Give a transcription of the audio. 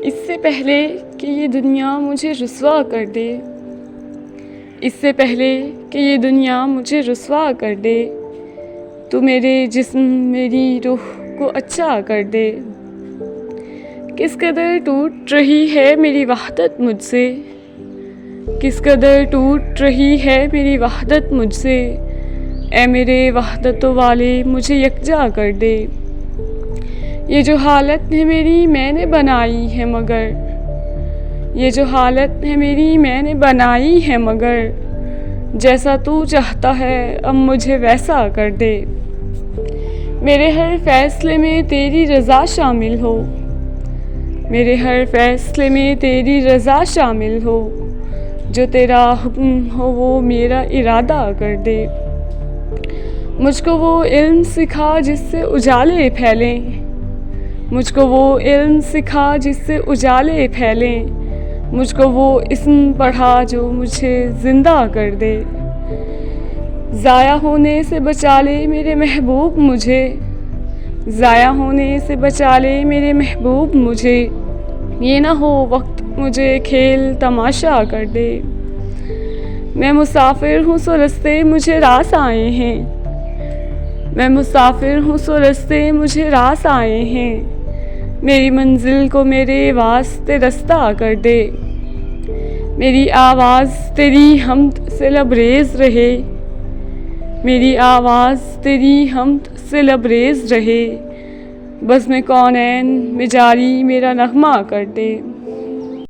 इससे पहले कि ये दुनिया मुझे रुसवा कर दे, इससे पहले कि ये दुनिया मुझे रुसवा कर दे, तू मेरे जिस्म मेरी रूह को अच्छा कर दे। किस कदर टूट रही है मेरी वहदत मुझसे, किस कदर टूट रही है मेरी वहदत मुझसे। ऐ मेरे वहदतों वाले मुझे यकजा कर दे। ये जो हालत है मेरी मैंने बनाई है मगर, ये जो हालत है मेरी मैंने बनाई है मगर, जैसा तू चाहता है अब मुझे वैसा कर दे। मेरे हर फैसले में तेरी रज़ा शामिल हो, मेरे हर फैसले में तेरी रज़ा शामिल हो, जो तेरा हुक्म हो वो मेरा इरादा कर दे। मुझको वो इल्म सिखा जिससे उजाले फैलें, मुझको वो इल्म सिखा जिससे उजाले फैलें, मुझको वो इस्म पढ़ा जो मुझे ज़िंदा कर दे। ज़ाया होने से बचा ले मेरे महबूब मुझे, ज़ाया होने से बचा ले मेरे महबूब मुझे, ये ना हो वक्त मुझे खेल तमाशा कर दे। मैं मुसाफिर हूँ सो रस्ते मुझे रास आए हैं, मैं मुसाफिर हूँ सो रस्ते मुझे रास आए हैं, मेरी मंजिल को मेरे वास्ते रास्ता कर दे। मेरी आवाज़ तेरी हमद से लबरेज़ रहे, मेरी आवाज़ तेरी हमद से लबरेज़ रहे, बज़्म कौनैन में जारी मेरा नग़मा कर दे।